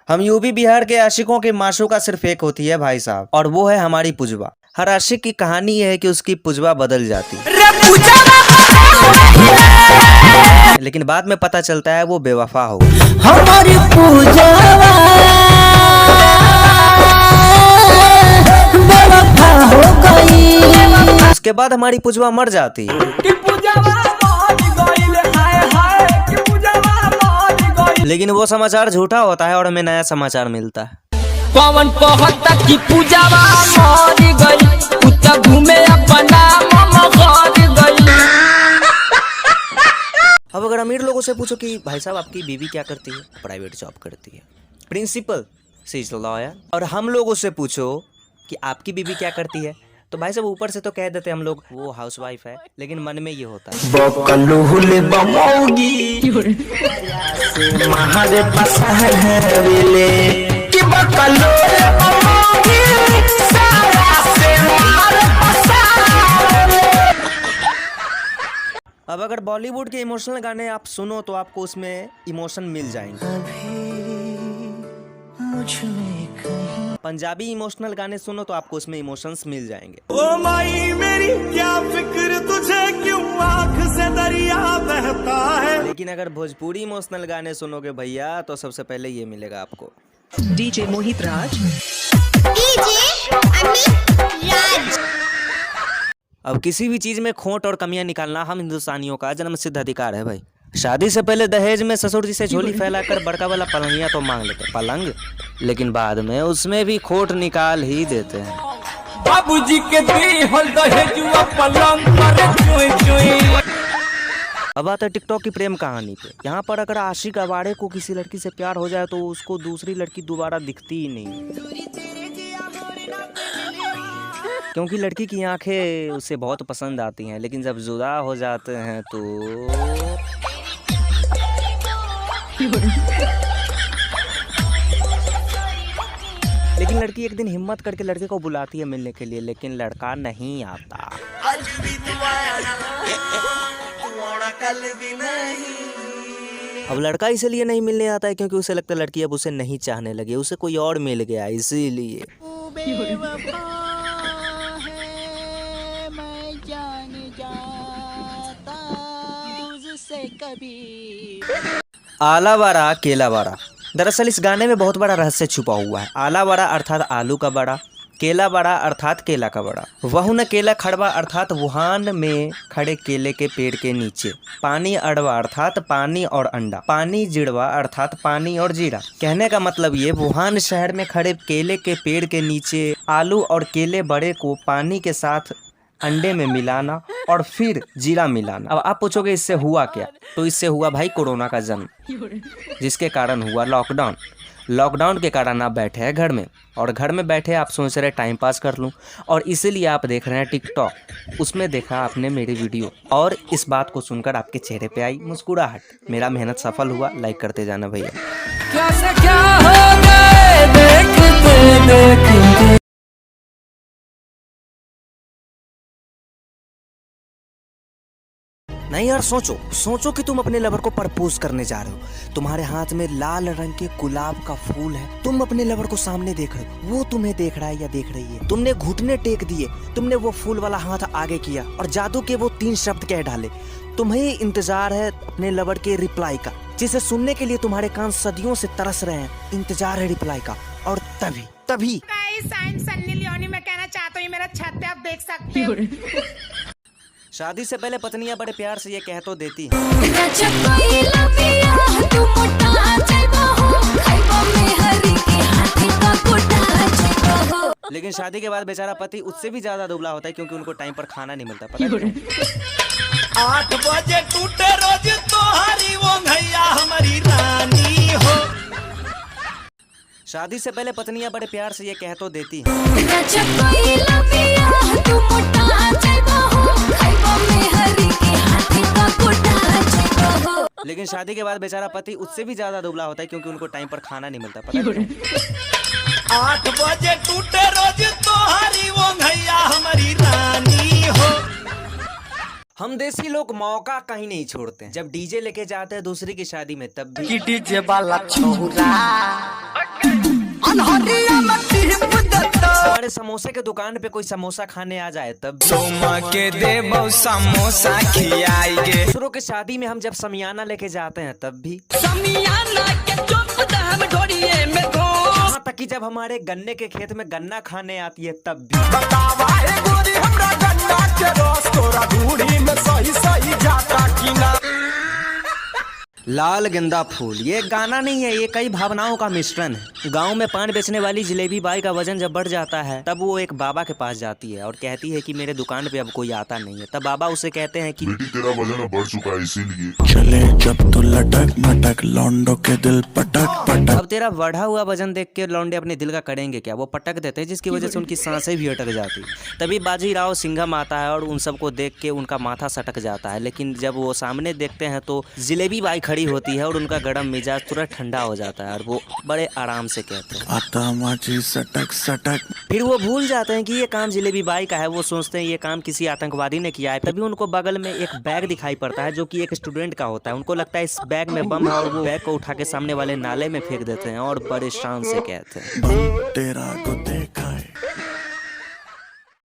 हम यूपी बिहार के आशिकों की माशूका सिर्फ एक होती है भाई साहब, और वो है हमारी पुजवा। हर आशिक की कहानी ये है कि उसकी पुजवा बदल जाती है, लेकिन बाद में पता चलता है वो बेवफा हो हमारी पुजवा बेवफा हो गई। उसके बाद हमारी पुजवा मर जाती है। लेकिन वो समाचार झूठा होता है और हमें नया समाचार मिलता है। पवन कहता कि पूजावा मर गई, कुत्ता घूमे अपना मामा घर गई। अब अगर अमीर लोगों से पूछो कि भाई साहब आपकी बीवी क्या करती है, प्राइवेट जॉब करती है, प्रिंसिपल सी इज लॉयर। और हम लोगों से पूछो कि आपकी बीवी क्या करती है, तो भाई साहब ऊपर से तो कह देते हम लोग वो हाउसवाइफ है, लेकिन मन में ये होता है अब अगर बॉलीवुड के इमोशनल गाने आप सुनो तो आपको उसमें इमोशन मिल जाएंगे। पंजाबी इमोशनल गाने सुनो तो आपको उसमें इमोशंस मिल जाएंगे। ओ माई मेरी क्या फिक्र तुझे, क्यों आँख से दरिया बहता है। लेकिन अगर भोजपुरी इमोशनल गाने सुनोगे भैया तो सबसे पहले ये मिलेगा आपको। डीजे मोहित राज, डीजे अमित राज। अब किसी भी चीज में खोट और कमियां निकालना हम हिंदुस्तानियों का जन्मसिद्ध अधिकार है भाई। शादी से पहले दहेज में ससुर जी से झोली फैलाकर बड़का वाला पलंगिया तो मांग लेते पलंग, लेकिन बाद में उसमें भी खोट निकाल ही देते हैं। बाबूजी के दिहल दहेजुआ पलंग पर चुई चुई। अब आता है टिकटॉक की प्रेम कहानी पे। यहाँ पर अगर आशिक अवारे को किसी लड़की से प्यार हो जाए तो उसको दूसरी लड़की दोबारा दिखती ही नहीं, क्योंकि लड़की की आंखें उसे बहुत पसंद आती हैं। लेकिन जब जुदा हो जाते हैं तो लेकिन लड़की एक दिन हिम्मत करके लड़के को बुलाती है मिलने के लिए, लेकिन लड़का नहीं आता। अब लड़का इसलिए नहीं मिलने आता है क्योंकि उसे लगता है लड़की अब उसे नहीं चाहने लगी, उसे कोई और मिल गया इसीलिए। आला बारा केला बारा। दरअसल इस गाने में बहुत बड़ा रहस्य छुपा हुआ है। आला बारा अर्थात आलू का बड़ा, केला बड़ा अर्थात केला का बड़ा। वहु न केला खड़वा अर्थात वुहान में खड़े केले के पेड़ के नीचे। पानी अड़वा अर्थात पानी और अंडा। पानी जिड़वा अर्थात पानी और जीरा। कहने का मतलब ये, वुहान शहर में खड़े केले के पेड़ के नीचे आलू और केले बड़े को पानी के साथ अंडे में मिलाना और फिर जीरा मिलाना। अब आप पूछोगे इससे हुआ क्या, तो इससे हुआ भाई कोरोना का जन्म, जिसके कारण हुआ लॉकडाउन। लॉकडाउन के कारण आप बैठे हैं घर में, और घर में बैठे आप सोच रहे टाइम पास कर लूं, और इसीलिए आप देख रहे हैं टिकटॉक। उसमें देखा आपने मेरी वीडियो और इस बात को सुनकर आपके चेहरे पे आई मुस्कुराहट। मेरा मेहनत सफल हुआ, लाइक करते जाना भैया। क्या से क्या हो गए देखते देखते। नहीं यार, सोचो कि तुम अपने लवर को प्रपोज करने जा रहे हो। तुम्हारे हाथ में लाल रंग के गुलाब का फूल है। तुम अपने लवर को सामने देख रहे हो, वो तुम्हें देख रहा है या देख रही है। तुमने घुटने टेक दिए, तुमने वो फूल वाला हाथ आगे किया और जादू के वो 3 शब्द कह डाले। तुम्हें इंतजार है अपने लवर के रिप्लाई का, जिसे सुनने के लिए तुम्हारे कान सदियों से तरस रहे हैं। इंतजार है रिप्लाई का, और तभी सन्नी लियोनी मैं कहना चाहता हूँ, मेरा छत पे आप देख सकते हो। शादी से पहले पत्नियां बड़े प्यार से ये कह तो देती हैं, लेकिन शादी के बाद बेचारा पति उससे भी ज्यादा दुबला होता है, क्योंकि उनको टाइम पर खाना नहीं मिलता। पता नहीं 8 बजे टूटे रोज तोहारी वो भैया हमारी रानी हो। शादी से पहले पत्नियां बड़े प्यार से ये कह तो देती हैं, लेकिन शादी के बाद बेचारा पति उससे भी ज्यादा दुबला होता है, क्योंकि उनको टाइम पर खाना नहीं मिलता। पता नहीं 8 बजे टूटे रोज तोहारी वो भैया हमारी रानी हो। हम देसी लोग मौका कहीं नहीं छोड़ते हैं। जब डीजे लेके जाते हैं दूसरी की शादी में, तब भी डीजे वाला छोरा हमारे समोसे के दुकान पे कोई समोसा खाने आ जाए तब भी। सोमा के देबो समोसा खियाएंगे। दूसरों के शादी में हम जब समियाना लेके जाते हैं तब भी। समियाना के चुप दाम ढोड़िए में घो। यहाँ तक कि जब हमारे गन्ने के खेत में गन्ना खाने आती है तब भी। बतावा है गोरी हमरा गन्ना के रस तोरा धूड़ी में सही सही जाता कि ना। लाल गेंदा फूल ये गाना नहीं है, ये कई भावनाओं का मिश्रण है। गांव में पान बेचने वाली जिलेबी बाई का वजन जब बढ़ जाता है तब वो एक बाबा के पास जाती है और कहती है कि मेरे दुकान पे अब कोई आता नहीं है। तब बाबा उसे कहते हैं कि बेटी तेरा वजन अब बढ़ चुका है इसीलिए। चले जब तू लटक मटक लौंडो के दिल पटक पटक। अब तेरा बढ़ा हुआ वजन देख के लौंडे अपने दिल का करेंगे क्या, वो पटक देते हैं जिसकी वजह से उनकी सांसें भी अटक जाती। तभी बाजीराव सिंघम आता है और उन सबको देख के उनका माथा सटक जाता है। लेकिन जब वो सामने देखते हैं तो जिलेबी बाई खड़ी होती है और उनका गरम मिजाज तुरंत ठंडा हो जाता है और वो बड़े आराम से कहते हैं आता माची सटक सटक। फिर वो भूल जाते हैं कि ये काम जिलेबी बाई का है। वो सोचते हैं ये काम किसी आतंकवादी ने किया है। तभी उनको बगल में एक बैग दिखाई पड़ता है जो कि एक स्टूडेंट का होता है। उनको लगता है इस बैग में बम है और वो बैग को उठा के सामने वाले नाले में फेंक देते हैं और बड़े शान से कहते हैं बम तेरा को देखा है